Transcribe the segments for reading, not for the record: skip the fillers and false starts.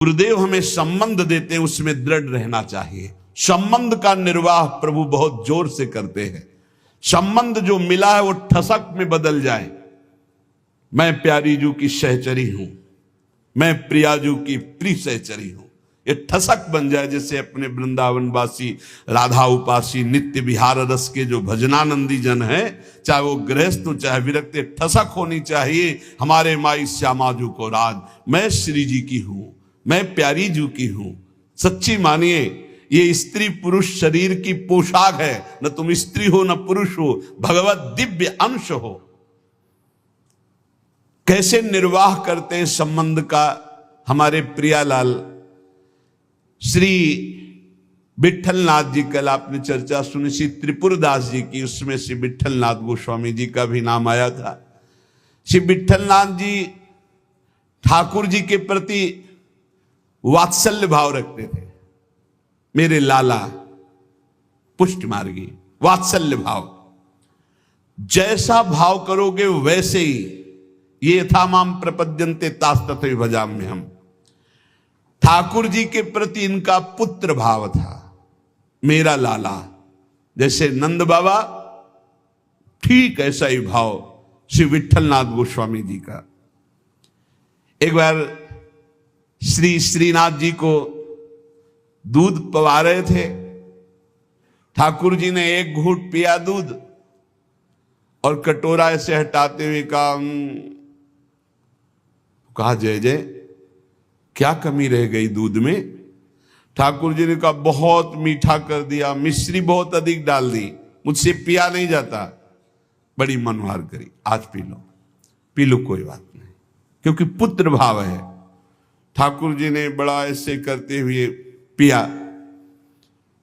गुरुदेव हमें संबंध देते हैं, उसमें दृढ़ रहना चाहिए। संबंध का निर्वाह प्रभु बहुत जोर से करते हैं। संबंध जो मिला है वो ठसक में बदल जाए। मैं प्यारी जू की सहचरी हूं, मैं प्रियाजू की प्रिय सहचरी हूं, ये ठसक बन जाए। जैसे अपने वृंदावनवासी राधा उपासी नित्य विहार रस के जो भजनानंदी जन है, चाहे वो गृहस्थ हो चाहे विरक्त, ठसक होनी चाहिए। हमारे माई श्यामा जू को राज, मैं श्री जी की हूं, मैं प्यारी जू की हूं। सच्ची मानिए, ये स्त्री पुरुष शरीर की पोशाक है। न तुम स्त्री हो न पुरुष हो, भगवत दिव्य अंश हो। कैसे निर्वाह करते हैं संबंध का हमारे प्रियालाल श्री विट्ठलनाथ जी। कल आपने चर्चा सुनी श्री त्रिपुरदास जी की, उसमें श्री विट्ठलनाथ गोस्वामी जी का भी नाम आया था। श्री विट्ठलनाथ जी ठाकुर जी के प्रति वात्सल्य भाव रखते थे। मेरे लाला पुष्ट मार्गी, वात्सल्य भाव। जैसा भाव करोगे वैसे ही, ये था माम प्रपद्यन्ते तास तथैव भजाम्य हम। ठाकुर जी के प्रति इनका पुत्र भाव था। मेरा लाला, जैसे नंद बाबा, ठीक ऐसा ही भाव श्री विट्ठलनाथ गोस्वामी जी का। एक बार श्री श्रीनाथ जी को दूध पवा रहे थे। ठाकुर जी ने एक घूंट पिया दूध और कटोरा ऐसे हटाते हुए कहा जय जय, क्या कमी रह गई दूध में? ठाकुर जी ने कहा बहुत मीठा कर दिया, मिश्री बहुत अधिक डाल दी, मुझसे पिया नहीं जाता। बड़ी मनोहार करी, आज पी लो कोई बात नहीं, क्योंकि पुत्र भाव है। ठाकुर जी ने बड़ा ऐसे करते हुए पिया।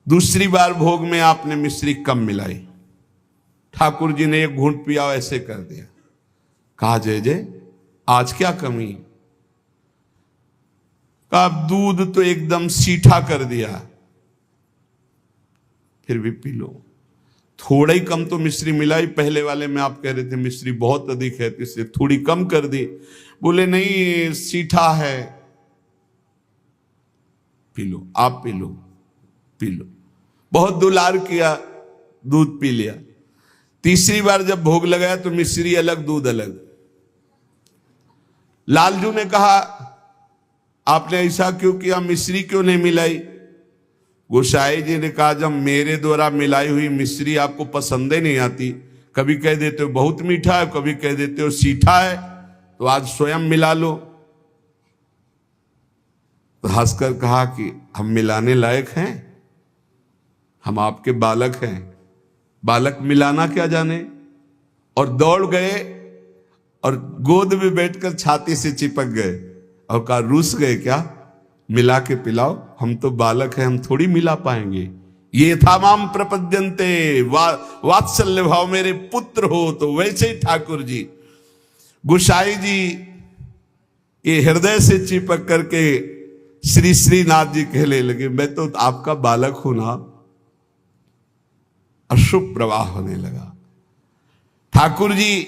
दूसरी बार भोग में आपने मिश्री कम मिलाई। ठाकुर जी ने एक घूंट पिया, ऐसे कर दिया। कहा जय जय, आज क्या कमी? कहा दूध तो एकदम सीठा कर दिया, फिर भी पी लो। थोड़ा ही कम तो मिश्री मिलाई, पहले वाले में आप कह रहे थे मिश्री बहुत अधिक है, इससे थोड़ी कम कर दी। बोले नहीं, सीठा है, पी लो, आप पी लो। बहुत दुलार किया, दूध पी लिया। तीसरी बार जब भोग लगाया तो मिश्री अलग दूध अलग। लालजू ने कहा आपने ऐसा क्यों किया, मिश्री क्यों नहीं मिलाई? गोसाई जी ने कहा जब मेरे द्वारा मिलाई हुई मिश्री आपको पसंद ही नहीं आती, कभी कह देते हो बहुत मीठा है, कभी कह देते हो सीठा है, तो आज स्वयं मिला लो। तो हंसकर कहा कि हम मिलाने लायक हैं? हम आपके बालक हैं, बालक मिलाना क्या जाने? और दौड़ गए और गोद में बैठकर छाती से चिपक गए और कहा रूस गए क्या, मिला के पिलाओ, हम तो बालक हैं, हम थोड़ी मिला पाएंगे। ये था माम प्रपद्यन्ते, वात्सल्य भाव, मेरे पुत्र हो। तो वैसे ही ठाकुर जी, गोसाई जी ये हृदय से चिपक करके श्री श्रीनाथ जी कहने लगे मैं तो आपका बालक हूं ना। अशुभ प्रवाह होने लगा। ठाकुर जी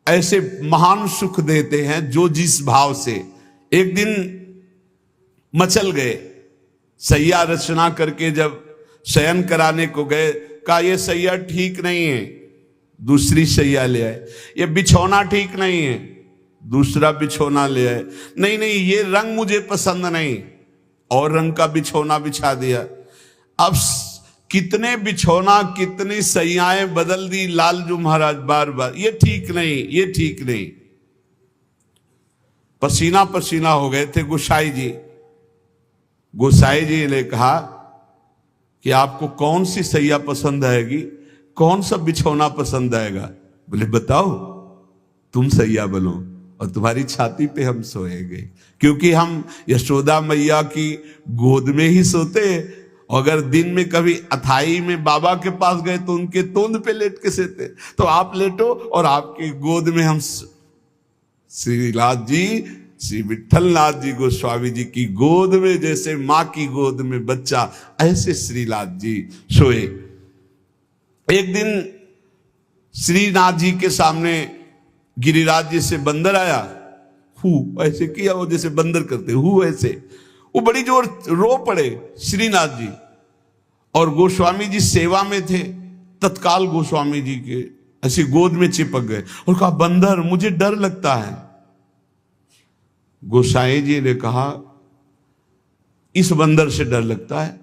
ऐसे महान सुख देते हैं जो जिस भाव से। एक दिन मचल गए, सैया रचना करके जब शयन कराने को गए, कहा यह सैया ठीक नहीं है, दूसरी सैया ले आए। ये बिछौना ठीक नहीं है, दूसरा बिछौना ले आए। नहीं नहीं, ये रंग मुझे पसंद नहीं, और रंग का बिछौना बिछा दिया। अब कितने बिछौना, कितनी सैयाएं बदल दी लालजू महाराज बार बार। ये ठीक नहीं, ये ठीक नहीं। पसीना पसीना हो गए थे गोसाई जी। गोसाई जी ने कहा कि आपको कौन सी सैया पसंद आएगी, कौन सा बिछौना पसंद आएगा? बोले बताओ, तुम सैया बनो और तुम्हारी छाती पे हम सोएंगे, क्योंकि हम यशोदा मैया की गोद में ही सोते। अगर दिन में कभी अथाई में बाबा के पास गए तो उनके तोंद पे लेट के सोते। तो आप लेटो और आपकी गोद में हम। श्रीनाथ जी, श्री विट्ठलनाथ जी गोस्वामी जी की गोद में जैसे मां की गोद में बच्चा, ऐसे श्रीनाथ जी सोए। एक दिन श्रीनाथ जी के सामने गिरिराज जी से बंदर आया, हु ऐसे किया, वो जैसे बंदर करते हु ऐसे। वो बड़ी जोर रो पड़े श्रीनाथ जी, और गोस्वामी जी सेवा में थे। तत्काल गोस्वामी जी के ऐसे गोद में चिपक गए और कहा, बंदर मुझे डर लगता है। गोसाई जी ने कहा, इस बंदर से डर लगता है?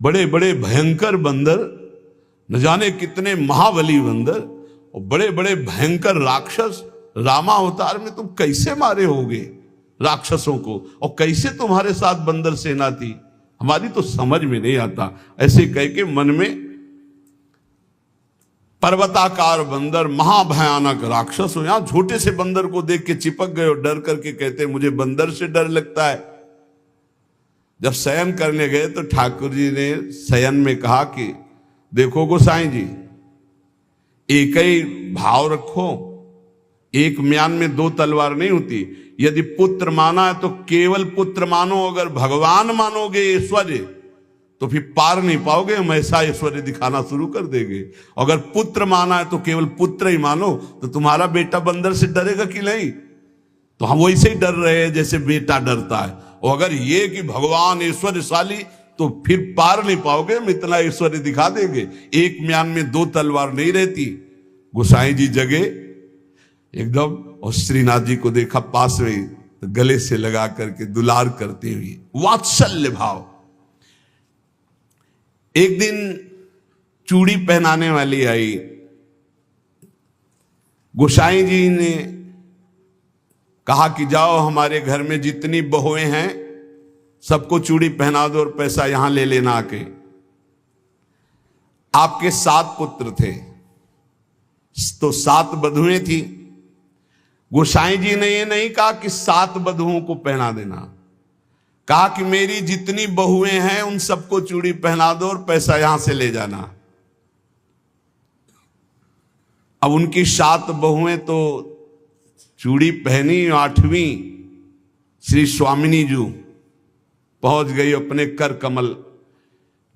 बड़े बड़े भयंकर बंदर, न जाने कितने महाबली बंदर और बड़े बड़े भयंकर राक्षस रामा अवतार में तुम कैसे मारे होगे राक्षसों को, और कैसे तुम्हारे साथ बंदर सेना थी, हमारी तो समझ में नहीं आता। ऐसे कह के मन में पर्वताकार बंदर, महाभयानक राक्षस हो, यहां छोटे से बंदर को देख के चिपक गए और डर करके कहते, मुझे बंदर से डर लगता है। जब शयन करने गए तो ठाकुर जी ने शयन में कहा कि देखो गोसाई जी, एक ही भाव रखो, एक म्यान में दो तलवार नहीं होती। यदि पुत्र माना है तो केवल पुत्र मानो, अगर भगवान मानोगे ऐश्वर्य तो फिर पार नहीं पाओगे, हम ऐसा ऐश्वर्य दिखाना शुरू कर देंगे। अगर पुत्र माना है तो केवल पुत्र ही मानो, तो तुम्हारा बेटा बंदर से डरेगा कि नहीं? तो हम वैसे ही डर रहे हैं जैसे बेटा डरता है। और अगर ये कि भगवान ऐश्वर्यशाली, तो फिर पार नहीं पाओगे, हम इतना ऐश्वर्य दिखा देंगे। एक म्यान में दो तलवार नहीं रहती। गोसाई जी जगे एकदम, और श्रीनाथ जी को देखा पास में, तो गले से लगा करके दुलार करते हुए, वात्सल्य भाव। एक दिन चूड़ी पहनाने वाली आई। गोसाई जी ने कहा कि जाओ हमारे घर में जितनी बहुएं हैं सबको चूड़ी पहना दो और पैसा यहां ले लेना आके। आपके 7 पुत्र थे तो 7 बधुएं थी। गोसाई जी ने ये नहीं कहा कि 7 बधुओं को पहना देना, कहा कि मेरी जितनी बहुएं हैं उन सबको चूड़ी पहना दो और पैसा यहां से ले जाना। अब उनकी 7 बहुएं तो चूड़ी पहनी, 8वीं श्री स्वामिनी जी पहुंच गई अपने कर कमल।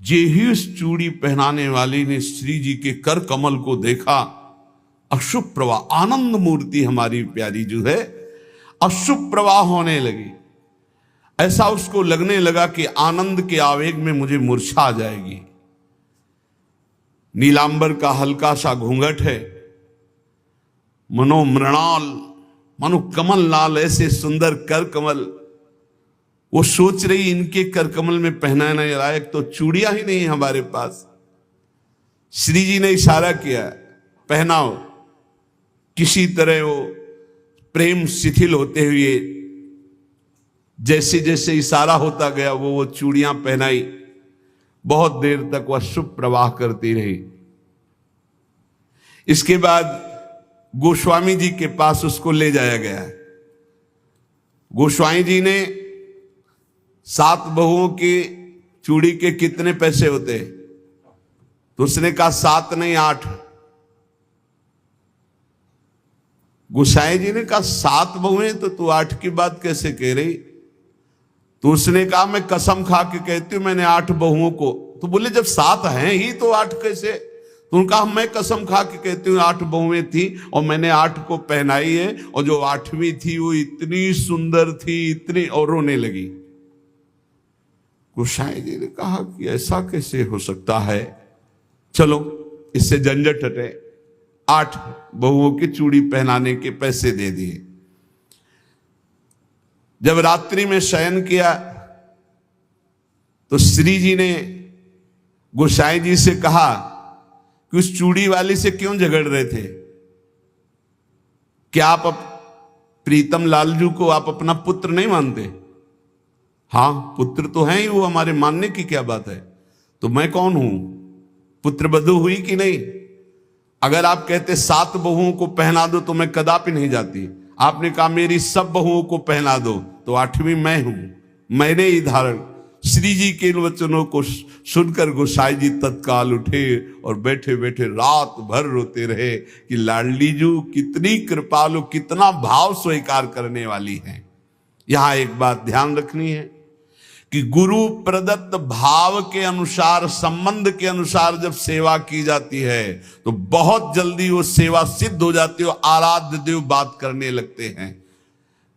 जे ही उस चूड़ी पहनाने वाली ने श्री जी के कर कमल को देखा, अशुभ प्रवाह, आनंद मूर्ति हमारी प्यारी जो है, अशुभ प्रवाह होने लगी। ऐसा उसको लगने लगा कि आनंद के आवेग में मुझे मूर्छा आ जाएगी। नीलांबर का हल्का सा घूंघट है, मनोमृणाल, मनो कमल लाल, ऐसे सुंदर कर कमल। वो सोच रही इनके कर कमल में पहनाने लायक तो चूड़ियां ही नहीं हमारे पास। श्री जी ने इशारा किया, पहनाओ। किसी तरह वो प्रेम शिथिल होते हुए जैसे जैसे इशारा होता गया वो चूड़ियां पहनाई। बहुत देर तक वह शुभ प्रवाह करती रही। इसके बाद गोस्वामी जी के पास उसको ले जाया गया। गोस्वामी जी ने 7 बहुओं की चूड़ी के कितने पैसे होते, तो उसने कहा 7 नहीं 8। गोसाई जी ने कहा 7 बहुएं, तो तू 8 की बात कैसे कह रही? तो उसने कहा मैं कसम खा के कहती हूं मैंने 8 बहुओं को। तो बोले जब 7 हैं ही तो 8 कैसे? तो उन्होंने कहा मैं कसम खा के कहती हूँ 8 बहुएं थी और मैंने 8 को पहनाई है, और जो 8वीं थी वो इतनी सुंदर थी, इतनी, और रोने लगी। गोसाई जी ने कहा कि ऐसा कैसे हो सकता है, चलो इससे झंझट हटे। 8 बहुओं की चूड़ी पहनाने के पैसे दे दिए। जब रात्रि में शयन किया तो श्री जी ने गोसाई जी से कहा कि उस चूड़ी वाली से क्यों झगड़ रहे थे? क्या आप प्रीतम लालजू को आप अपना पुत्र नहीं मानते? हाँ पुत्र तो है ही वो, हमारे मानने की क्या बात है। तो मैं कौन हूं, पुत्र बधू हुई कि नहीं? अगर आप कहते 7 बहुओं को पहना दो तो मैं कदापि नहीं जाती। आपने कहा मेरी सब बहुओं को पहना दो, तो 8वीं मैं हूं, मैंने ही धारण। श्री जी के इन वचनों को सुनकर गोसाई जी तत्काल उठे और बैठे बैठे रात भर रोते रहे कि लाडली जू कितनी कृपालु, कितना भाव स्वीकार करने वाली है। यहां एक बात ध्यान रखनी है कि गुरु प्रदत्त भाव के अनुसार, संबंध के अनुसार जब सेवा की जाती है तो बहुत जल्दी वो सेवा सिद्ध हो जाती है और आराध्य देव बात करने लगते हैं।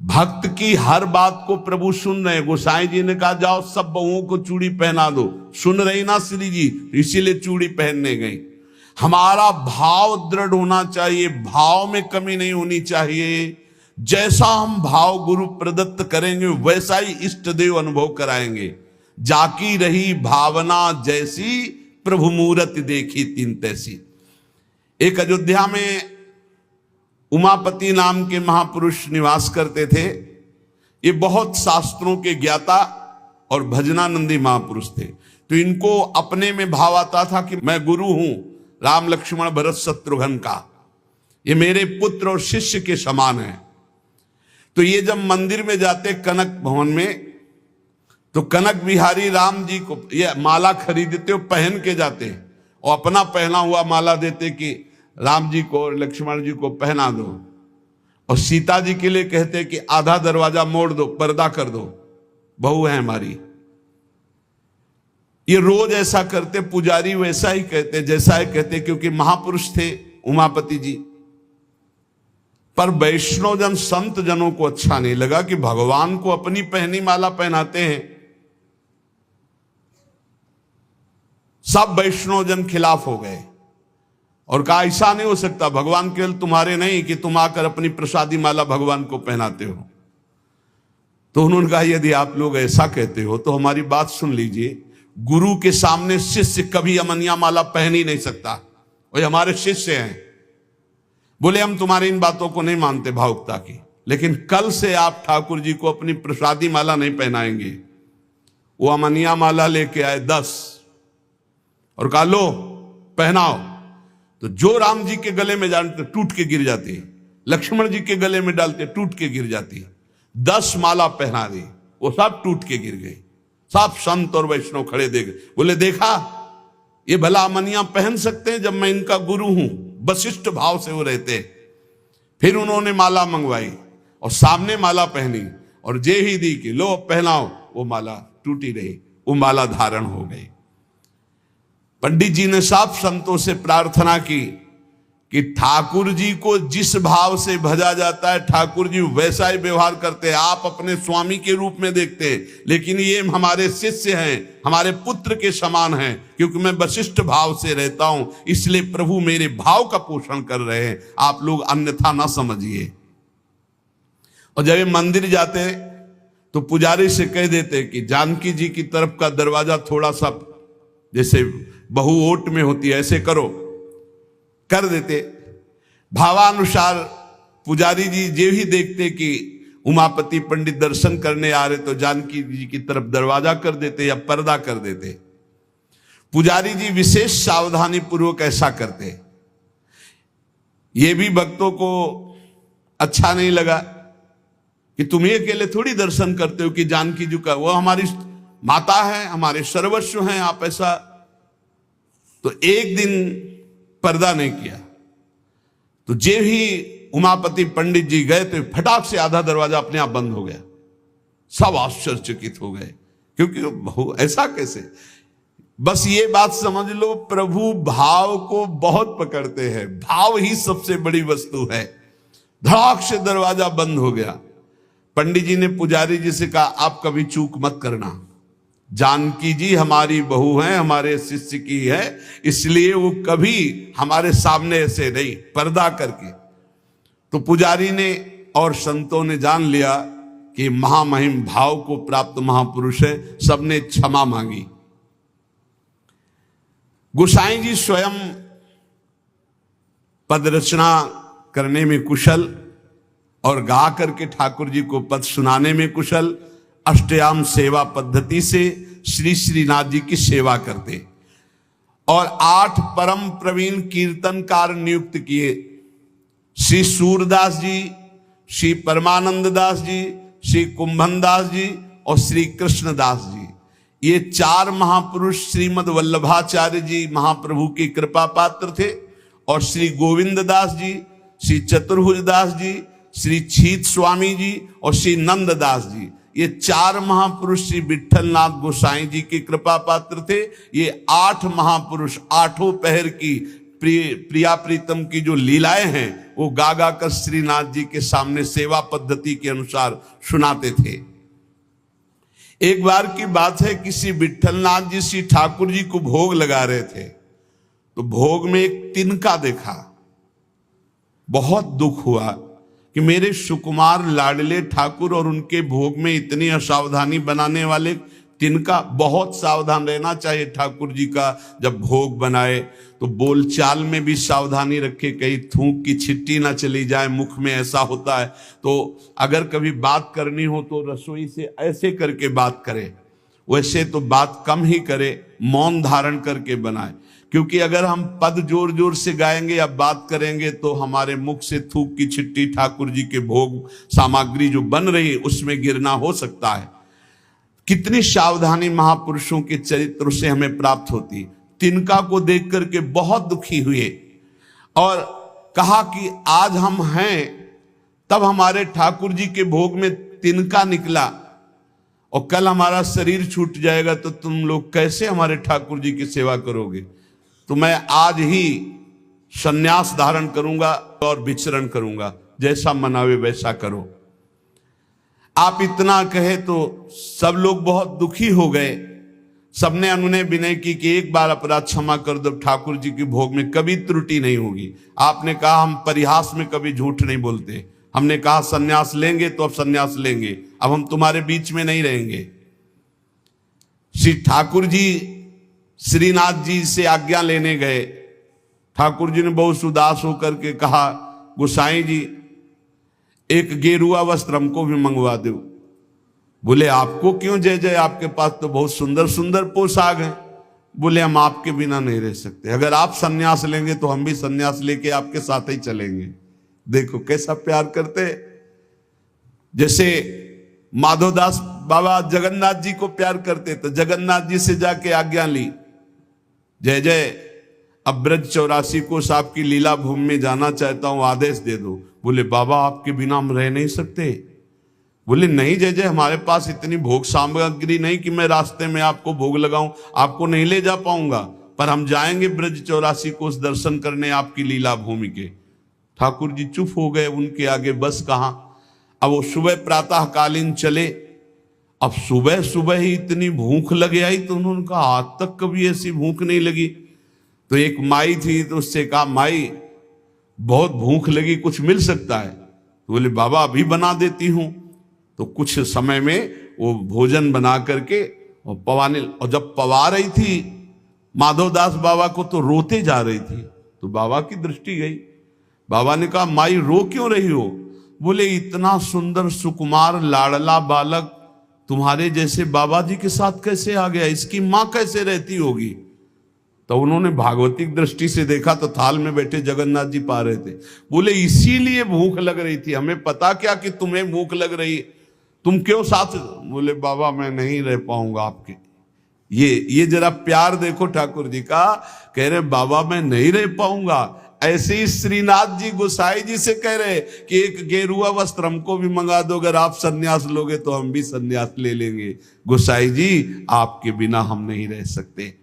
भक्त की हर बात को प्रभु सुन रहे हैं। गोसाई जी ने कहा जाओ सब बहुओं को चूड़ी पहना दो, सुन रही ना श्री जी, इसीलिए चूड़ी पहनने गई। हमारा भाव दृढ़ होना चाहिए, भाव में कमी नहीं होनी चाहिए। जैसा हम भाव गुरु प्रदत्त करेंगे वैसा ही इष्ट देव अनुभव कराएंगे। जाकी रही भावना जैसी, प्रभु मूरत देखी तीन तैसी। एक अयोध्या में उमापति नाम के महापुरुष निवास करते थे। ये बहुत शास्त्रों के ज्ञाता और भजनानंदी महापुरुष थे। तो इनको अपने में भाव आता था कि मैं गुरु हूं राम लक्ष्मण भरत शत्रुघ्न का, ये मेरे पुत्र और शिष्य के समान है। तो ये जब मंदिर में जाते कनक भवन में, तो कनक बिहारी राम जी को ये माला खरीदते हो, पहन के जाते और अपना पहना हुआ माला देते कि राम जी को और लक्ष्मण जी को पहना दो, और सीता जी के लिए कहते कि आधा दरवाजा मोड़ दो, पर्दा कर दो, बहू है हमारी। ये रोज ऐसा करते, पुजारी वैसा ही कहते, जैसा ही कहते, क्योंकि महापुरुष थे उमापति जी। पर वैष्णव जन संत जनों को अच्छा नहीं लगा कि भगवान को अपनी पहनी माला पहनाते हैं। सब वैष्णव जन खिलाफ हो गए और कहा ऐसा नहीं हो सकता, भगवान केवल तुम्हारे नहीं कि तुम आकर अपनी प्रसादी माला भगवान को पहनाते हो। तो उन्होंने कहा यदि आप लोग ऐसा कहते हो तो हमारी बात सुन लीजिए। गुरु के सामने शिष्य कभी अमनिया माला पहन ही नहीं सकता, वो हमारे शिष्य हैं। बोले हम तुम्हारी इन बातों को नहीं मानते भावुकता की, लेकिन कल से आप ठाकुर जी को अपनी प्रसादी माला नहीं पहनाएंगे। वो अमनिया माला लेके आए 10 और कहा लो पहनाओ। तो जो राम जी के गले में डालते टूट के गिर जाती, लक्ष्मण जी के गले में डालते टूट के गिर जाती। 10 माला पहना दी, वो सब टूट के गिर गई। सब संत और वैष्णव खड़े देख, बोले देखा ये भला अमनिया पहन सकते हैं जब मैं इनका गुरु हूं। वशिष्ठ भाव से वो रहते। फिर उन्होंने माला मंगवाई और सामने माला पहनी और जे ही दी कि लो पहनाओ, वो माला टूटी रही, वो माला धारण हो गई। पंडित जी ने सब संतों से प्रार्थना की कि ठाकुर जी को जिस भाव से भजा जाता है ठाकुर जी वैसा ही व्यवहार करते हैं। आप अपने स्वामी के रूप में देखते हैं, लेकिन ये हमारे शिष्य हैं, हमारे पुत्र के समान हैं। क्योंकि मैं वशिष्ठ भाव से रहता हूं, इसलिए प्रभु मेरे भाव का पोषण कर रहे हैं, आप लोग अन्यथा ना समझिए। और जब ये मंदिर जाते तो पुजारी से कह देते कि जानकी जी की तरफ का दरवाजा थोड़ा सा जैसे बहु ओट में होती है ऐसे करो, कर देते। भावानुसार पुजारी जी जे ही देखते कि उमापति पंडित दर्शन करने आ रहे तो जानकी जी की तरफ दरवाजा कर देते या पर्दा कर देते। पुजारी जी विशेष सावधानी पूर्वक ऐसा करते। ये भी भक्तों को अच्छा नहीं लगा कि तुम ही अकेले थोड़ी दर्शन करते हो कि जानकी जी का, वो हमारी माता है, हमारे सर्वस्व हैं, आप ऐसा। तो एक दिन पर्दा नहीं किया। तो जे ही उमापति पंडित जी गए तो फटाक से आधा दरवाजा अपने आप बंद हो गया। सब आश्चर्यचकित हो गए, क्योंकि ऐसा कैसे। बस ये बात समझ लो, प्रभु भाव को बहुत पकड़ते हैं, भाव ही सबसे बड़ी वस्तु है। धड़ाक से दरवाजा बंद हो गया। पंडित जी ने पुजारी जी से कहा आप कभी चूक मत करना, जानकी जी हमारी बहू हैं, हमारे शिष्य की है, इसलिए वो कभी हमारे सामने ऐसे नहीं, पर्दा करके। तो पुजारी ने और संतों ने जान लिया कि महामहिम भाव को प्राप्त महापुरुष है, सबने क्षमा मांगी। गोसाई जी स्वयं पद रचना करने में कुशल और गा करके ठाकुर जी को पद सुनाने में कुशल। अष्टयाम सेवा पद्धति से श्री श्रीनाथ जी की सेवा करते और 8 परम प्रवीण कीर्तनकार नियुक्त किए। श्री सूरदास जी, श्री परमानंद दास जी, श्री कुंभन दास जी और श्री कृष्णदास जी, ये 4 महापुरुष श्रीमद वल्लभाचार्य जी महाप्रभु की कृपा पात्र थे। और श्री गोविंद दास जी, श्री चतुर्भुज दास जी, श्री छीत स्वामी जी और श्री नंद दास जी, ये 4 महापुरुष श्री विठलनाथ गोसाई जी की कृपा पात्र थे। ये 8 महापुरुष 8 पहर की प्रिया प्रीतम की जो लीलाएं हैं वो गा गा कर श्रीनाथ जी के सामने सेवा पद्धति के अनुसार सुनाते थे। एक बार की बात है, किसी विठलनाथ जी श्री ठाकुर जी को भोग लगा रहे थे, तो भोग में एक तिनका देखा। बहुत दुख हुआ कि मेरे सुकुमार लाडले ठाकुर और उनके भोग में इतनी असावधानी बनाने वाले तिनका। बहुत सावधान रहना चाहिए ठाकुर जी का, जब भोग बनाए तो बोलचाल में भी सावधानी रखे, कहीं थूक की छिट्टी ना चली जाए मुख में, ऐसा होता है। तो अगर कभी बात करनी हो तो रसोई से ऐसे करके बात करे, वैसे तो बात कम ही करे, मौन धारण करके बनाए, क्योंकि अगर हम पद जोर जोर से गाएंगे या बात करेंगे तो हमारे मुख से थूक की छिट्टी ठाकुर जी के भोग सामग्री जो बन रही उसमें गिरना हो सकता है। कितनी सावधानी महापुरुषों के चरित्र से हमें प्राप्त होती। तिनका को देख करके बहुत दुखी हुए और कहा कि आज हम हैं, तब हमारे ठाकुर जी के भोग में तिनका निकला और कल हमारा शरीर छूट जाएगा तो तुम लोग कैसे हमारे ठाकुर जी की सेवा करोगे। तो मैं आज ही संन्यास धारण करूंगा और विचरण करूंगा, जैसा मनावे वैसा करो। आप इतना कहे तो सब लोग बहुत दुखी हो गए। सबने अनुनय विनय की कि एक बार अपराध क्षमा कर दो, ठाकुर जी के भोग में कभी त्रुटि नहीं होगी। आपने कहा हम परिहास में कभी झूठ नहीं बोलते, हमने कहा सन्यास लेंगे तो अब सन्यास लेंगे, अब हम तुम्हारे बीच में नहीं रहेंगे। श्री ठाकुर जी श्रीनाथ जी से आज्ञा लेने गए। ठाकुर जी ने बहुत उदास होकर के कहा, गोसाई जी एक गेरुआ वस्त्र हमको भी मंगवा दो। बोले आपको क्यों जय जय, आपके पास तो बहुत सुंदर सुंदर पोशाक है। बोले हम आपके बिना नहीं रह सकते, अगर आप सन्यास लेंगे तो हम भी सन्यास लेके आपके साथ ही चलेंगे। देखो कैसा प्यार करते, जैसे माधवदास बाबा जगन्नाथ जी को प्यार करते, तो जगन्नाथ जी से जाके आज्ञा ली, जय जय अब ब्रज 84 कोष आपकी लीला भूमि में जाना चाहता हूं, आदेश दे दो। बोले बाबा आपके बिना हम रह नहीं सकते। बोले नहीं जय जय, हमारे पास इतनी भोग सामग्री नहीं कि मैं रास्ते में आपको भोग लगाऊं, आपको नहीं ले जा पाऊंगा, पर हम जाएंगे ब्रज 84 कोष दर्शन करने आपकी लीला भूमि के। ठाकुर जी चुप हो गए, उनके आगे बस कहां। अब वो सुबह प्रातः कालीन चले। अब सुबह सुबह ही इतनी भूख लगे आई, तो उन्होंने कहा आज तक कभी ऐसी भूख नहीं लगी। तो एक माई थी, तो उससे कहा माई बहुत भूख लगी, कुछ मिल सकता है। तो बोले बाबा अभी बना देती हूं। तो कुछ समय में वो भोजन बना करके और पवाने, और जब पवा रही थी माधवदास बाबा को तो रोते जा रही थी। तो बाबा की दृष्टि गई, बाबा ने कहा माई रो क्यों रही हो। बोले इतना सुंदर सुकुमार लाडला बालक तुम्हारे जैसे बाबा जी के साथ कैसे आ गया, इसकी मां कैसे रहती होगी। तो उन्होंने भागवतिक दृष्टि से देखा तो थाल में बैठे जगन्नाथ जी पा रहे थे। बोले इसीलिए भूख लग रही थी, हमें पता क्या कि तुम्हें भूख लग रही, तुम क्यों साथ। बोले बाबा मैं नहीं रह पाऊंगा आपके। ये जरा प्यार देखो ठाकुर जी का, कह रहे बाबा मैं नहीं रह पाऊंगा। ऐसे ही श्रीनाथ जी गोसाई जी से कह रहे कि एक गेरुआ वस्त्र हमको भी मंगा दो, अगर आप सन्यास लोगे तो हम भी सन्यास ले लेंगे। गोसाई जी आपके बिना हम नहीं रह सकते।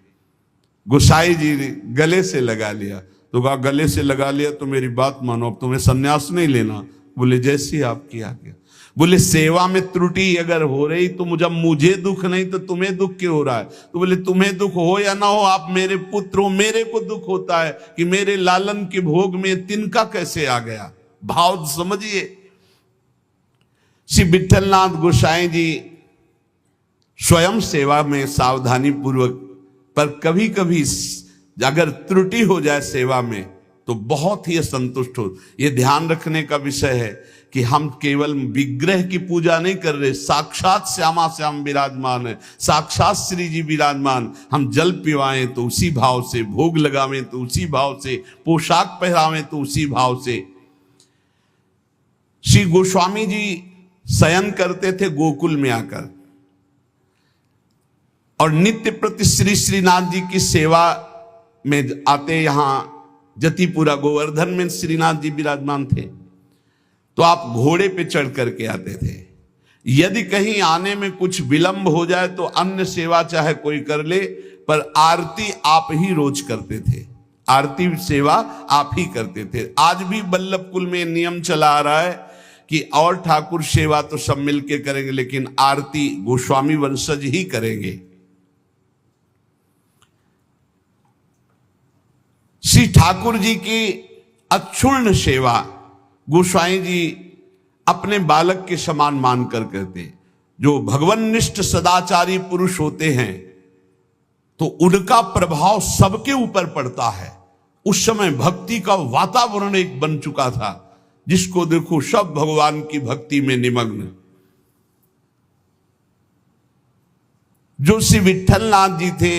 गोसाई जी ने गले से लगा लिया। तो कहा गले से लगा लिया तो मेरी बात मानो, अब तुम्हें सन्यास नहीं लेना। बोले जैसी आपकी आज्ञा। बोले सेवा में त्रुटि अगर हो रही तो मुझे दुख नहीं तो तुम्हें दुख क्यों हो रहा है। तो बोले तुम्हें दुख हो या ना हो, आप मेरे पुत्र हो, मेरे को दुख होता है कि मेरे लालन के भोग में तिनका कैसे आ गया। भाव समझिए। श्री विठलनाथ गोसाई जी स्वयं सेवा में सावधानी पूर्वक, पर कभी कभी अगर त्रुटि हो जाए सेवा में तो बहुत ही असंतुष्ट हो। यह ध्यान रखने का विषय है कि हम केवल विग्रह की पूजा नहीं कर रहे, साक्षात श्यामा श्याम विराजमान है, साक्षात श्री जी विराजमान। हम जल पिवाएं तो उसी भाव से, भोग लगावें तो उसी भाव से, पोशाक पहरावें तो उसी भाव से। श्री गोस्वामी जी शयन करते थे गोकुल में आकर, और नित्य प्रति श्री श्रीनाथ जी की सेवा में आते। यहां जतिपुरा गोवर्धन में श्रीनाथ जी विराजमान थे, तो आप घोड़े पे चढ़ करके आते थे। यदि कहीं आने में कुछ विलंब हो जाए तो अन्य सेवा चाहे कोई कर ले, पर आरती आप ही रोज करते थे। आरती सेवा आप ही करते थे। आज भी बल्लभ कुल में नियम चला आ रहा है कि और ठाकुर सेवा तो सब मिलके करेंगे, लेकिन आरती गोस्वामी वंशज ही करेंगे। श्री ठाकुर जी की अक्षुण्ण सेवा गोस्वामी जी अपने बालक के समान मानकर करते। जो भगवन्निष्ठ सदाचारी पुरुष होते हैं तो उनका प्रभाव सबके ऊपर पड़ता है। उस समय भक्ति का वातावरण एक बन चुका था, जिसको देखो सब भगवान की भक्ति में निमग्न। जो श्री विट्ठलनाथ जी थे,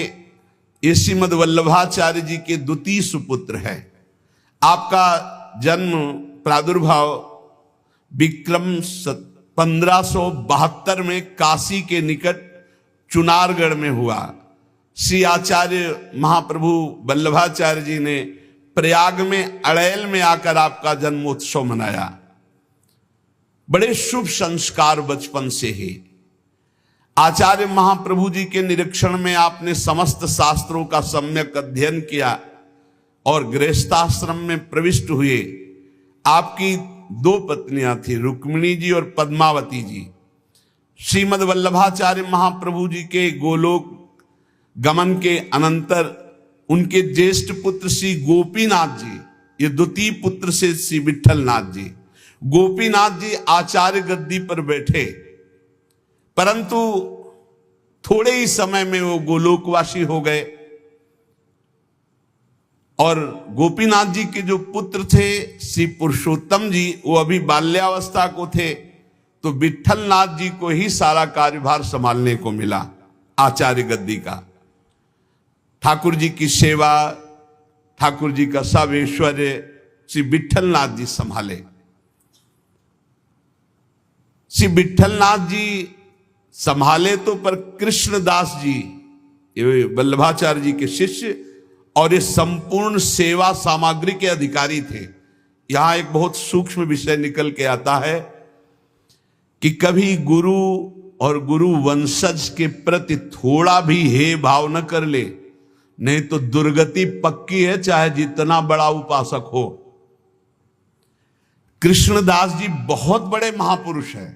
ये श्रीमद वल्लभाचार्य जी के द्वितीय सुपुत्र है। आपका जन्म प्रादुर्भाव विक्रम 1572 में काशी के निकट चुनारगढ़ में हुआ। श्री आचार्य महाप्रभु वल्लभाचार्य जी ने प्रयाग में अड़ैल में आकर आपका जन्मोत्सव मनाया। बड़े शुभ संस्कार बचपन से ही। आचार्य महाप्रभु जी के निरीक्षण में आपने समस्त शास्त्रों का सम्यक अध्ययन किया और गृहस्थाश्रम में प्रविष्ट हुए। आपकी 2 पत्नियां थी, रुक्मिणी जी और पद्मावती जी। श्रीमद वल्लभाचार्य महाप्रभु जी के गोलोक गमन के अनंतर उनके ज्येष्ठ पुत्र श्री गोपीनाथ जी, ये द्वितीय पुत्र से श्री विट्ठलनाथ जी। गोपीनाथ जी आचार्य गद्दी पर बैठे, परंतु थोड़े ही समय में वो गोलोकवासी हो गए। और गोपीनाथ जी के जो पुत्र थे श्री पुरुषोत्तम जी, वो अभी बाल्यावस्था को थे, तो विट्ठलनाथ जी को ही सारा कार्यभार संभालने को मिला आचार्य गद्दी का। ठाकुर जी की सेवा, ठाकुर जी का सब ऐश्वर्य श्री विट्ठलनाथ जी संभाले। श्री विट्ठलनाथ जी संभाले तो, पर कृष्णदास जी ये वल्लभाचार्य जी के शिष्य और ये संपूर्ण सेवा सामग्री के अधिकारी थे। यहां एक बहुत सूक्ष्म विषय निकल के आता है कि कभी गुरु और गुरु वंशज के प्रति थोड़ा भी हे भाव न कर ले, नहीं तो दुर्गति पक्की है, चाहे जितना बड़ा उपासक हो। कृष्णदास जी बहुत बड़े महापुरुष हैं,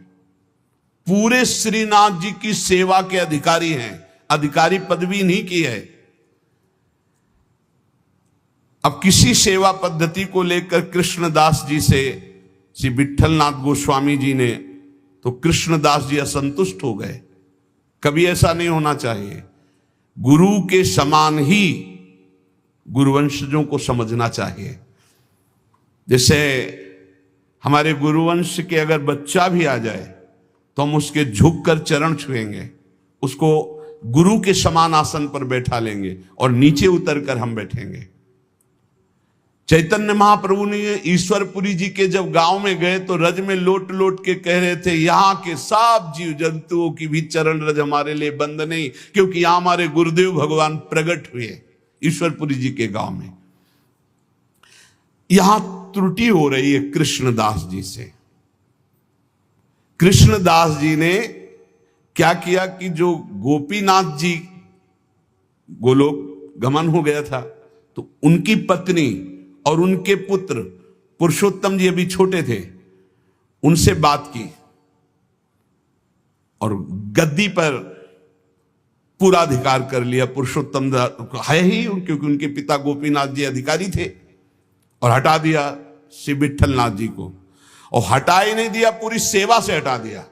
पूरे श्रीनाथ जी की सेवा के अधिकारी हैं, अधिकारी पदवी नहीं की है। अब किसी सेवा पद्धति को लेकर कृष्णदास जी से श्री विट्ठलनाथ गोस्वामी जी ने, तो कृष्णदास जी असंतुष्ट हो गए। कभी ऐसा नहीं होना चाहिए। गुरु के समान ही गुरुवंशजों को समझना चाहिए। जैसे हमारे गुरुवंश के अगर बच्चा भी आ जाए तो हम उसके झुककर चरण छुएंगे, उसको गुरु के समान आसन पर बैठा लेंगे और नीचे उतरकर हम बैठेंगे। चैतन्य महाप्रभु ने ईश्वरपुरी जी के जब गांव में गए तो रज में लोट लोट के कह रहे थे, यहाँ के सब जीव जंतुओं की भी चरण रज हमारे लिए बंद नहीं, क्योंकि यहाँ हमारे गुरुदेव भगवान प्रकट हुए ईश्वरपुरी जी के गांव में। यहां त्रुटि हो रही है कृष्णदास जी से। कृष्णदास जी ने क्या किया कि जो गोपीनाथ जी गोलोक गमन हो गया था, तो उनकी पत्नी और उनके पुत्र पुरुषोत्तम जी अभी छोटे थे, उनसे बात की और गद्दी पर पूरा अधिकार कर लिया। पुरुषोत्तम है ही, क्योंकि उनके पिता गोपीनाथ जी अधिकारी थे, और हटा दिया श्री विट्ठलनाथ जी को। और हटा ही नहीं दिया, पूरी सेवा से हटा दिया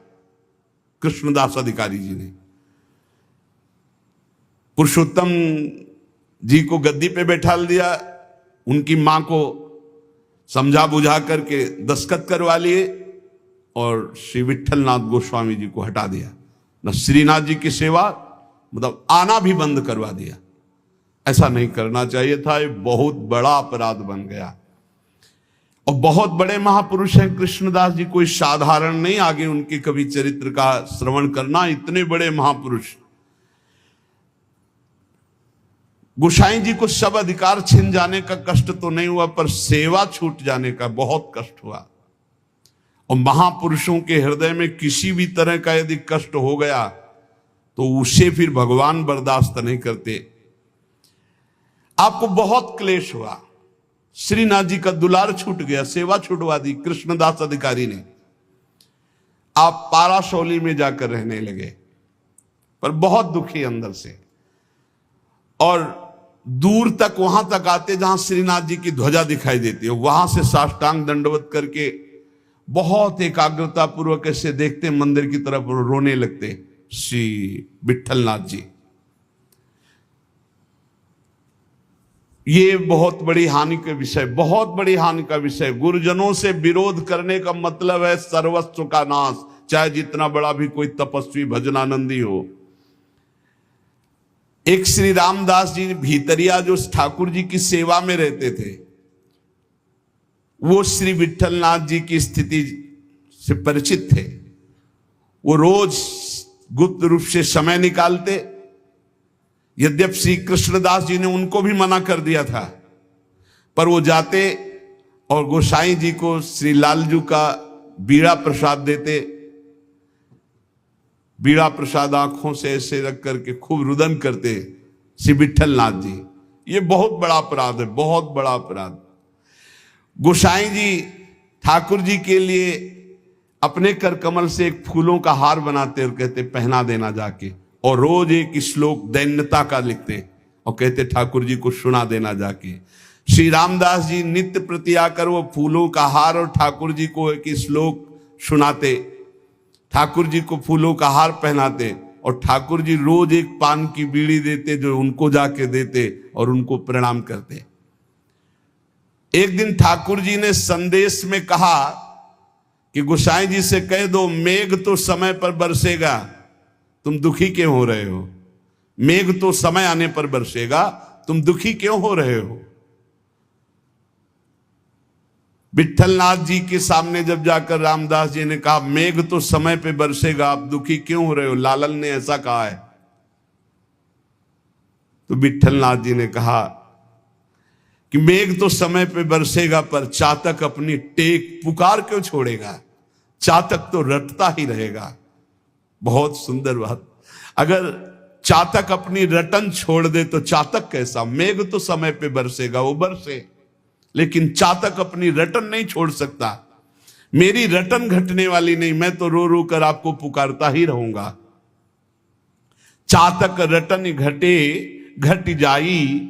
कृष्णदास अधिकारी जी ने। पुरुषोत्तम जी को गद्दी पे बैठा दिया, उनकी मां को समझा बुझा करके दस्तखत करवा लिए और श्री विट्ठलनाथ गोस्वामी जी को हटा दिया। न श्रीनाथ जी की सेवा, मतलब आना भी बंद करवा दिया। ऐसा नहीं करना चाहिए था, ये बहुत बड़ा अपराध बन गया। और बहुत बड़े महापुरुष हैं कृष्णदास जी, कोई साधारण नहीं। आगे उनके कभी चरित्र का श्रवण करना, इतने बड़े महापुरुष। गोसाई जी को सब अधिकार छिन जाने का कष्ट तो नहीं हुआ, पर सेवा छूट जाने का बहुत कष्ट हुआ। और महापुरुषों के हृदय में किसी भी तरह का यदि कष्ट हो गया तो उसे फिर भगवान बर्दाश्त नहीं करते। आपको बहुत क्लेश हुआ, श्रीनाथ जी का दुलार छूट गया, सेवा छुटवा दी कृष्णदास अधिकारी ने, आप पाराशौली में जाकर रहने लगे, पर बहुत दुखी अंदर से। और दूर तक वहां तक आते जहां श्रीनाथ जी की ध्वजा दिखाई देती है, वहां से साष्टांग दंडवत करके बहुत एकाग्रता पूर्वक ऐसे देखते मंदिर की तरफ, रोने लगते श्री विठलनाथ जी। ये बहुत बड़ी हानि का विषय, बहुत बड़ी हानि का विषय। गुरुजनों से विरोध करने का मतलब है सर्वस्व का नाश, चाहे जितना बड़ा भी कोई तपस्वी भजनानंदी हो। एक श्री रामदास जी भीतरिया जो ठाकुर जी की सेवा में रहते थे, वो श्री विठलनाथ जी की स्थिति से परिचित थे। वो रोज गुप्त रूप से समय निकालते, यद्यप श्री कृष्णदास जी ने उनको भी मना कर दिया था, पर वो जाते और गोसाई जी को श्री लालजू का बीड़ा प्रसाद देते। बीड़ा प्रसाद आंखों से ऐसे रख करके खूब रुदन करते श्री विठलनाथ जी। ये बहुत बड़ा अपराध है, बहुत बड़ा अपराध। गोसाई जी ठाकुर जी के लिए अपने कर कमल से एक फूलों का हार बनाते और कहते पहना देना जाके, और रोज एक श्लोक दैन्यता का लिखते और कहते ठाकुर जी को सुना देना जाके। श्री रामदास जी नित्य प्रति आकर वो फूलों का हार और ठाकुर जी को एक श्लोक सुनाते, ठाकुर जी को फूलों का हार पहनाते, और ठाकुर जी रोज एक पान की बीड़ी देते जो उनको जाके देते और उनको प्रणाम करते। एक दिन ठाकुर जी ने संदेश में कहा कि गोसाई जी से कह दो मेघ तो समय पर बरसेगा, तुम दुखी क्यों हो रहे हो? मेघ तो समय आने पर बरसेगा, तुम दुखी क्यों हो रहे हो? विठलनाथ जी के सामने जब जाकर रामदास जी ने कहा मेघ तो समय पे बरसेगा, आप दुखी क्यों हो रहे हो? लालन ने ऐसा कहा है। तो विठलनाथ जी ने कहा कि मेघ तो समय पे बरसेगा, पर चातक अपनी टेक पुकार क्यों छोड़ेगा? चातक तो रटता ही रहेगा। बहुत सुंदर बात। अगर चातक अपनी रटन छोड़ दे तो चातक कैसा? मेघ तो समय पे बरसेगा, वो बरसे, लेकिन चातक अपनी रटन नहीं छोड़ सकता। मेरी रटन घटने वाली नहीं, मैं तो रो रो कर आपको पुकारता ही रहूंगा। चातक रटन घटे घट जाई,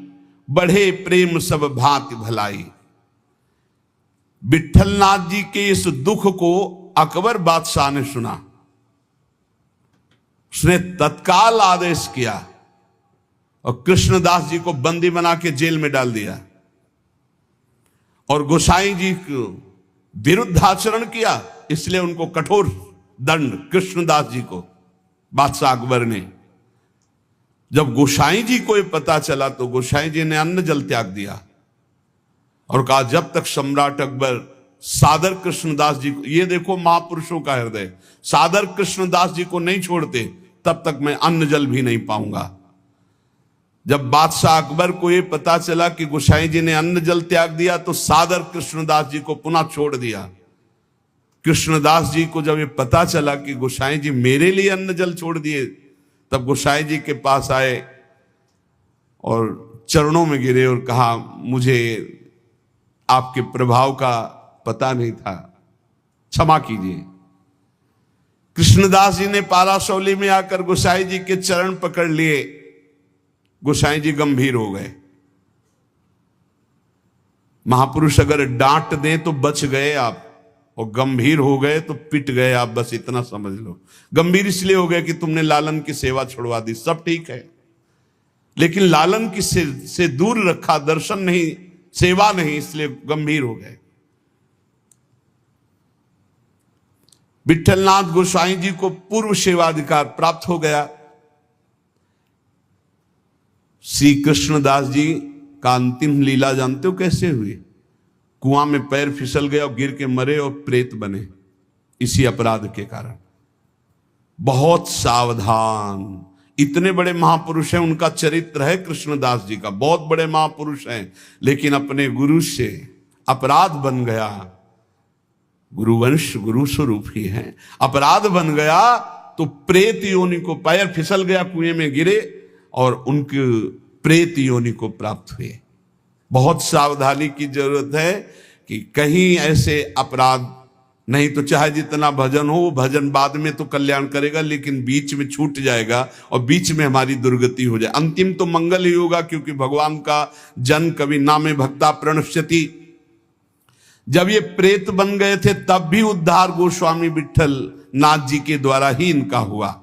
बढ़े प्रेम सब भांति भलाई। विठलनाथ जी के इस दुख को अकबर बादशाह ने सुना, उसने तत्काल आदेश किया और कृष्णदास जी को बंदी बना के जेल में डाल दिया और गोसाई जी को विरुद्ध आचरण किया, इसलिए उनको कठोर दंड कृष्णदास जी को बादशाह अकबर ने। जब गोसाई जी को ये पता चला तो गोसाई जी ने अन्न जल त्याग दिया और कहा जब तक सम्राट अकबर सादर कृष्णदास जी को, ये देखो महापुरुषों का हृदय, सादर कृष्णदास जी को नहीं छोड़ते तब तक मैं अन्न जल भी नहीं पाऊंगा। जब बादशाह अकबर को ये पता चला कि गोसाई जी ने अन्न जल त्याग दिया तो सादर कृष्णदास जी को पुनः छोड़ दिया। कृष्णदास जी को जब ये पता चला कि गोसाई जी मेरे लिए अन्न जल छोड़ दिए, तब गोसाई जी के पास आए और चरणों में गिरे और कहा मुझे आपके प्रभाव का पता नहीं था, क्षमा कीजिए। कृष्णदास जी ने पाराशौली में आकर गोसाई जी के चरण पकड़ लिए। गोसाई जी गंभीर हो गए। महापुरुष अगर डांट दें तो बच गए आप, और गंभीर हो गए तो पिट गए आप, बस इतना समझ लो। गंभीर इसलिए हो गए कि तुमने लालन की सेवा छुड़वा दी, सब ठीक है, लेकिन लालन की से दूर रखा, दर्शन नहीं, सेवा नहीं, इसलिए गंभीर हो गए। विठलनाथ गोसाई जी को पूर्व सेवाधिकार प्राप्त हो गया। श्री कृष्णदास जी का अंतिम लीला जानते हो कैसे हुई? कुआं में पैर फिसल गया और गिर के मरे और प्रेत बने, इसी अपराध के कारण। बहुत सावधान, इतने बड़े महापुरुष हैं, उनका चरित्र है कृष्णदास जी का, बहुत बड़े महापुरुष हैं, लेकिन अपने गुरु से अपराध बन गया। गुरुवंश गुरु स्वरूप ही है, अपराध बन गया तो प्रेत योनि को, पैर फिसल गया, कुएं में गिरे और उनके प्रेत योनि को प्राप्त हुए। बहुत सावधानी की जरूरत है कि कहीं ऐसे अपराध, नहीं तो चाहे जितना भजन हो, वो भजन बाद में तो कल्याण करेगा, लेकिन बीच में छूट जाएगा और बीच में हमारी दुर्गति हो जाए। अंतिम तो मंगल ही होगा, क्योंकि भगवान का जन कभी नामे भक्ता प्रणश्यति। जब ये प्रेत बन गए थे तब भी उद्धार गोस्वामी विट्ठल नाथ जी के द्वारा ही इनका हुआ।